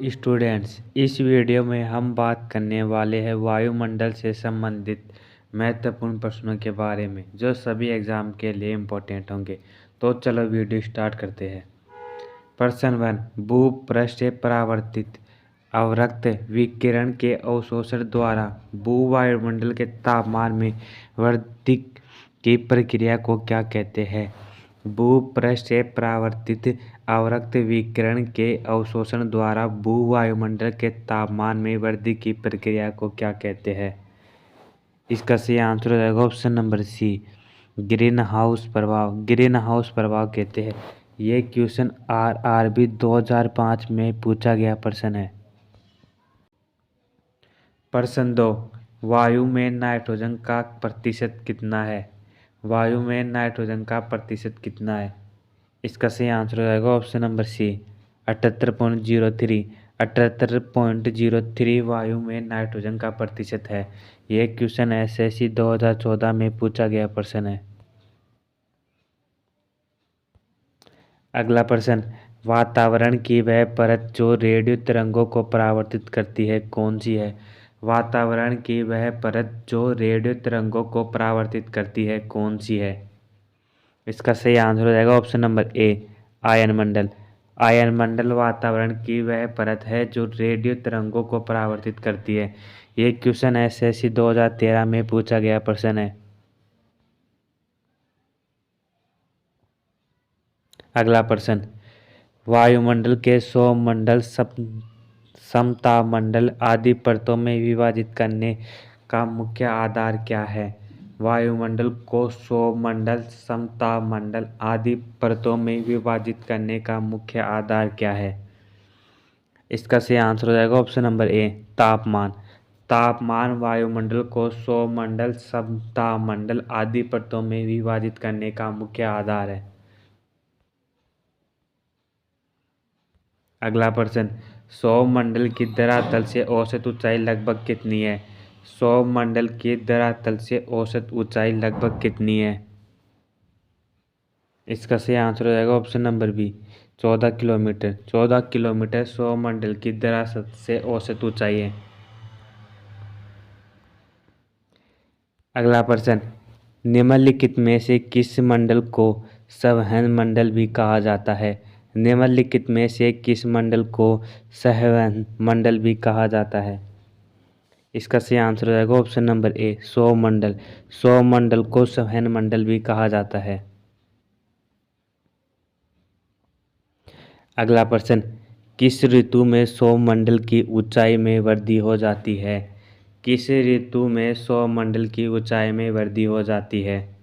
Students, इस video में हम बात करने वाले हैं वायुमंडल से संबंधित महत्वपूर्ण प्रश्नों के बारे में जो सभी एग्जाम के लिए इम्पोर्टेंट होंगे। तो चलो वीडियो स्टार्ट करते हैं। प्रश्न 1, भूपृष्ठ से परावर्तित अवरक्त विकिरण के अवशोषण द्वारा भूवायुमंडल के तापमान में वृद्धि की प्रक्रिया को क्या कहते हैं? भूपृष्ठ से परावर्तित अवरक्त विकिरण के अवशोषण द्वारा भूवायुमंडल के तापमान में वृद्धि की प्रक्रिया को क्या कहते हैं? इसका सही आंसर हो जाएगा option number c, green house प्रभाव। ग्रीन हाउस प्रभाव कहते हैं। ये क्वेश्चन RRB 2005 में पूछा गया प्रश्न है। प्रश्न 2, वायु में नाइट्रोजन का प्रतिशत कितना है? वायु में नाइट्रोजन का प्रतिशत कितना है? इसका सही आंसर हो जाएगा ऑप्शन नंबर सी, 78.03। 78.03 वायु में नाइट्रोजन का प्रतिशत है। यह क्वेश्चन SSC 2014 में पूछा गया प्रश्न है। अगला प्रश्न, वातावरण की वह परत जो रेडियो तरंगों को परावर्तित करती है कौन सी है? वातावरण की वह परत जो रेडियो तरंगों को परावर्तित करती है कौन सी है? इसका सही आंसर हो जाएगा ऑप्शन नंबर ए, आयनमंडल। आयनमंडल वातावरण की वह परत है जो रेडियो तरंगों को परावर्तित करती है। ये क्वेश्चन SSC 2013 में पूछा गया प्रश्न है। अगला प्रश्न, वायुमंडल के सौमंडल, समतापमंडल आदि परतों में विभाजित करने का मुख्य आधार क्या है? वायुमंडल को सौमंडल, समतापमंडल आदि परतों में विभाजित करने का मुख्य आधार क्या है? इसका सही आंसर हो जाएगा ऑप्शन नंबर ए, तापमान। तापमान वायुमंडल को सौमंडल, समतापमंडल आदि परतों में विभाजित करने का मुख्य आधार है। अगला प्रश्न, सौरमंडल की धरातल से औसत ऊंचाई लगभग कितनी है? सौरमंडल की धरातल से औसत ऊंचाई लगभग कितनी है? इसका सही आंसर हो जाएगा option number B, 14 kilometre. 14 kilometre सौरमंडल की धरातल से औसत ऊंचाई है। अगला प्रश्न, निम्नलिखित में से किस मंडल को संवहन मंडल भी कहा जाता है? निम्नलिखित में से किस मंडल को संवहन मंडल भी कहा जाता है? इसका सही आंसर हो जाएगा ऑप्शन नंबर ए, सौरमंडल। सौरमंडल को संवहन मंडल भी कहा जाता है। अगला प्रश्न, किस ऋतु में सौरमंडल की ऊंचाई में वृद्धि हो जाती है? किस ऋतु में सौरमंडल की ऊंचाई में वृद्धि हो जाती है?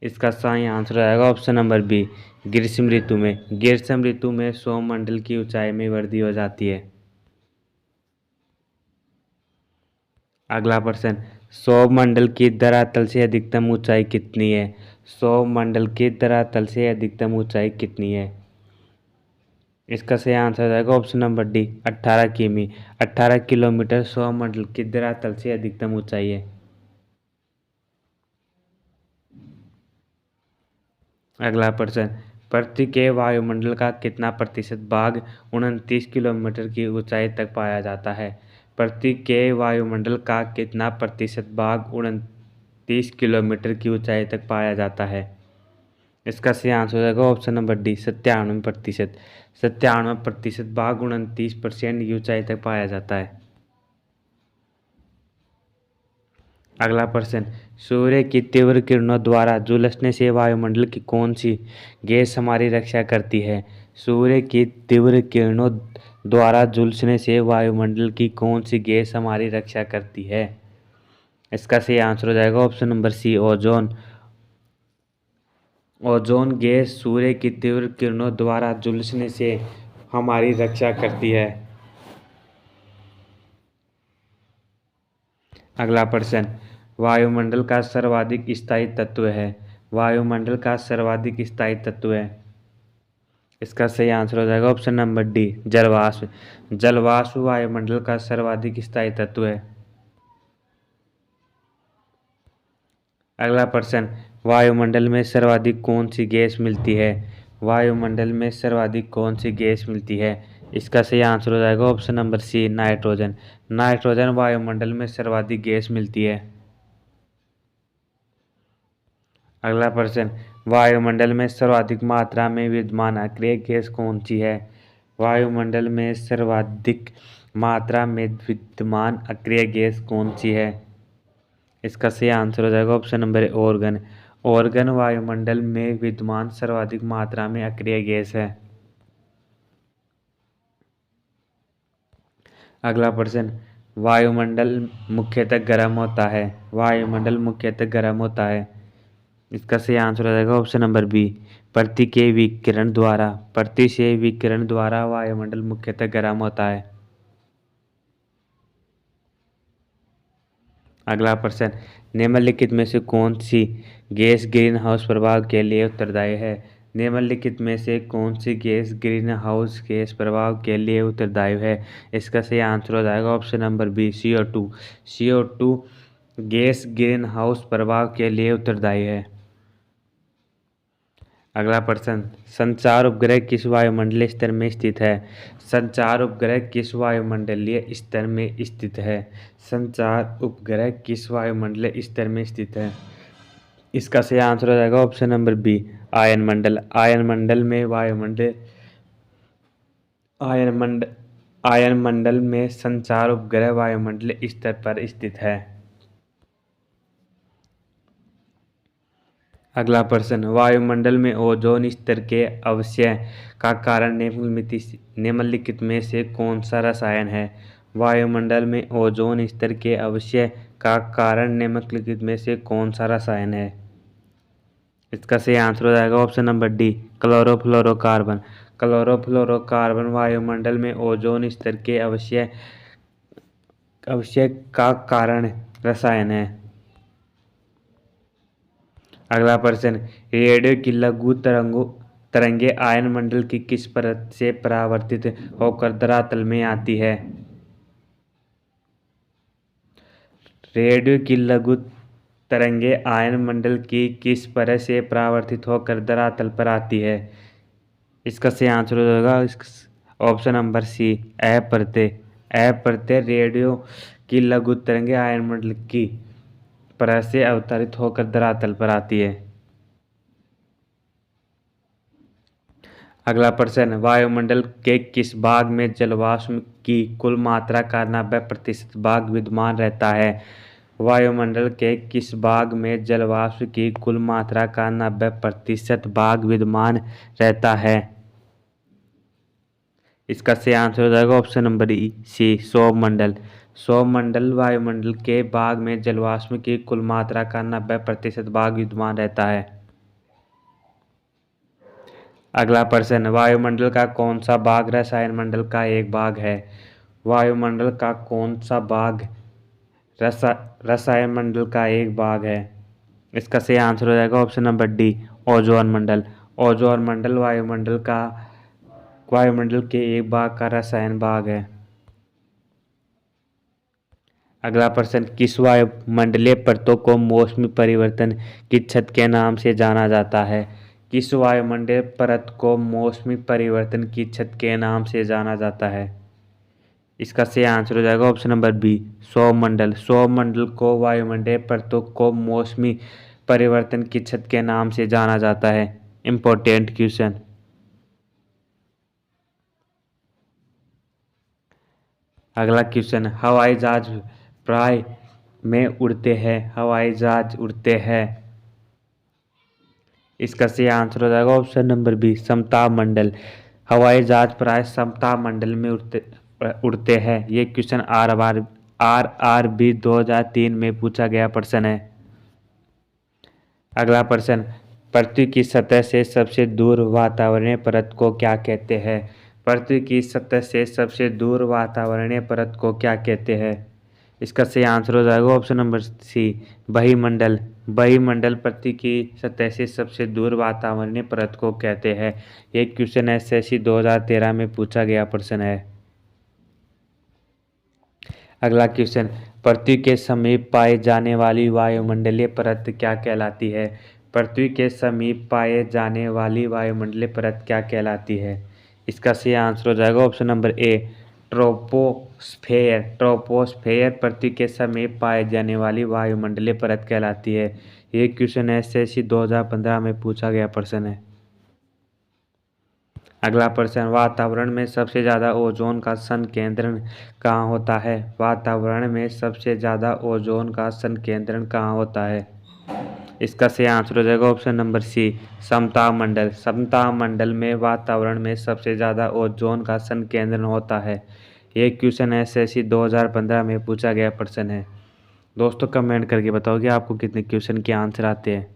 इसका सही आंसर आएगा ऑप्शन नंबर बी, ग्रीष्म ऋतु में। ग्रीष्म ऋतु में सौरमंडल की ऊंचाई में वृद्धि हो जाती है। अगला प्रश्न, सौरमंडल की धरातल से अधिकतम ऊंचाई कितनी है? सौरमंडल की धरातल से अधिकतम ऊंचाई कितनी है? इसका सही आंसर जाएगा ऑप्शन नंबर डी, 18 किमी। 18 किलोमीटर सौरमंडल की धरातल से अधिकतम ऊंचाई है। अगला प्रश्न, पृथ्वी के वायुमंडल का कितना प्रतिशत भाग 29 किलोमीटर की ऊंचाई तक पाया जाता है? पृथ्वी के वायुमंडल का कितना प्रतिशत भाग 29 किलोमीटर की ऊंचाई तक पाया जाता है? इसका सही आंसर हो जाएगा ऑप्शन नंबर डी, 97%। 97% भाग 29% की ऊंचाई तक पाया जाता है। अगला प्रश्न, सूर्य की तीव्र किरणों द्वारा झुलसने से वायुमंडल की कौन सी गैस हमारी रक्षा करती है? सूर्य की तीव्र किरणों द्वारा झुलसने से वायुमंडल की कौन सी गैस हमारी रक्षा करती है? इसका सही आंसर हो जाएगा option number C, ozone. Ozone gas सूर्य की तीव्र किरणों द्वारा झुलसने से हमारी रक्षा करती है। अगला प्रश्न, वायुमंडल का सर्वाधिक स्थायी तत्व है? वायुमंडल का सर्वाधिक स्थायी तत्व है। इसका सही आंसर हो जाएगा ऑप्शन नंबर डी, जलवाष्प। जलवाष्प वायुमंडल का सर्वाधिक स्थायी तत्व है। अगला प्रश्न, वायुमंडल में सर्वाधिक कौन सी गैस मिलती है? वायुमंडल में सर्वाधिक कौन सी गैस मिलती है? इसका सही आंसर हो जाएगा option number c, nitrogen. Nitrogen वायुमंडल में सर्वाधिक गैस मिलती है। अगला प्रश्न, वायुमंडल में सर्वाधिक मात्रा में विद्यमान अक्रिय गैस कौन सी है? वायुमंडल में सर्वाधिक मात्रा में विद्यमान अक्रिय गैस कौन सी है? इसका सही आंसर हो जाएगा ऑप्शन नंबर ए, ऑर्गन। ऑर्गन वायुमंडल में विद्यमान सर्वाधिक मात्रा में अक्रिय गैस है। अगला प्रश्न, वायुमंडल मुख्यतः गर्म होता है। वायुमंडल मुख्यतः गर्म होता है। इसका सही आंसर हो जाएगा ऑप्शन नंबर बी, पृथ्वी के विकिरण द्वारा। पृथ्वी से विकिरण द्वारा वायुमंडल मुख्यतः गर्म होता है। अगला प्रश्न, निम्नलिखित में से कौन सी गैस ग्रीन हाउस प्रभाव के लिए उत्तरदायी है? निम्नलिखित में से कौन सी गैस ग्रीन हाउस गैस प्रभाव के लिए उत्तरदायी है? इसका सही आंसर हो जाएगा option number b, CO2। CO2 gas green house प्रभाव के लिए उत्तरदायी है। अगला प्रश्न, संचार उपग्रह किस वायुमंडलीय स्तर में स्थित है? संचार उपग्रह किस वायुमंडलीय स्तर में स्थित है? संचार उपग्रह किस वायुमंडलीय स्तर में स्थित है? इसका सही आंसर हो जाएगा ऑप्शन नंबर बी, आयन मंडल। आयन मंडल में संचार उपग्रह वायुमंडलीय स्तर पर स्थित है। अगला प्रश्न, वायुमंडल में ओजोन स्तर के अवक्षय का कारण निम्नलिखित में से कौन सा रसायन है? वायुमंडल में ओजोन स्तर के अवक्षय का कारण निम्नलिखित में से कौन सा रसायन है? इसका सही आंसर हो जाएगा option number D, chlorofluorocarbon. Chlorofluorocarbon वायुमंडल में ओजोन स्तर के अवक्षय का कारण रसायन है। अगला प्रश्न, रेडियो की लघु तरंगे आयन मंडल की किस परत से परावर्तित होकर धरातल में आती है? रेडियो की लघु तरंगे आयन मंडल की किस परत से परावर्तित होकर धरातल पर आती है? इसका सही आंसर हो जाएगा ऑप्शन नंबर सी, अप्रत्यय रेडियो की लघु तरंगे आयन मंडल की परत से अवतरित होकर धरातल पर आती है। अगला प्रश्न, वायुमंडल के किस भाग में जलवाष्प की कुल मात्रा का 90% भाग विद्यमान रहता है? वायुमंडल के किस भाग में जलवाष्प की कुल मात्रा का 90% भाग विद्यमान रहता है? इसका सही आंसर हो जाएगा ऑप्शन नंबर सी, सौरमंडल। सौरमंडल वायुमंडल के भाग में जलवाष्प की कुल मात्रा का 90% भाग विद्यमान रहता है। अगला प्रश्न, वायुमंडल का कौन सा भाग रसायन मंडल का एक भाग है? वायुमंडल का कौन सा भाग रसायन मंडल का एक भाग है? इसका सही आंसर हो जाएगा ऑप्शन नंबर डी, ओजोन मंडल। ओजोन मंडल वायुमंडल के एक भाग का रसायन भाग है। अगला प्रश्न, किस वायुमंडलीय परतों को मौसमी परिवर्तन की छत के नाम से जाना जाता है? किस वायुमंडलीय परत को मौसमी परिवर्तन की छत के नाम से जाना जाता है? इसका सही आंसर हो जाएगा ऑप्शन नंबर बी, सौरमंडल। सौरमंडल को वायुमंडलीय परतों को मौसमी परिवर्तन की छत के नाम से जाना जाता है। Important question. अगला क्वेश्चन, हवाई जहाज प्राय में उड़ते हैं। हवाई जहाज उड़ते हैं। इसका सही आंसर हो जाएगा ऑप्शन नंबर बी, समताप मंडल। हवाई जहाज प्राय समताप मंडल में उड़ते हैं। ये क्वेश्चन RRB 2003 में पूछा गया प्रश्न है। अगला प्रश्न, पृथ्वी की सतह से सबसे दूर वातावरणीय परत को क्या कहते हैं? पृथ्वी की सतह से सबसे दूर वातावरणीय परत को क्या कहते हैं? इसका सही आंसर हो जाएगा ऑप्शन नंबर सी, बहिमंडल। बहिमंडल पृथ्वी की सतह से सबसे दूर वातावरणीय परत को कहते हैं। ये क्वेश्चन SSC 2013 में पूछा गया प्रश्न है। अगला क्वेश्चन, पृथ्वी के समीप पाई जाने वाली वायुमंडलीय परत क्या कहलाती है? पृथ्वी के समीप पाए जाने वाली वायुमंडलीय परत क्या कहलाती है? इसका सही आंसर हो जाएगा option number A, troposphere. Troposphere पृथ्वी के समीप पाए जाने वाली वायुमंडलीय परत कहलाती है। ये क्वेश्चन SSC 2015 में पूछा गया प्रश्न है। अगला प्रश्न, वातावरण में सबसे ज़्यादा ओजोन का संकेंद्रण कहाँ होता है? वातावरण में सबसे ज़्यादा ओजोन का संकेंद्रण कहाँ होता है? इसका सही आंसर हो जाएगा ऑप्शन नंबर सी, समताप मंडल। समताप मंडल में वातावरण में सबसे ज़्यादा ओजोन का संकेंद्रण होता है। ये क्वेश्चन SSC 2015 में पूछा गया प्रश्न है। दोस्तों कमेंट करके बताओ कि आपको कितने क्वेश्चन के आंसर आते हैं।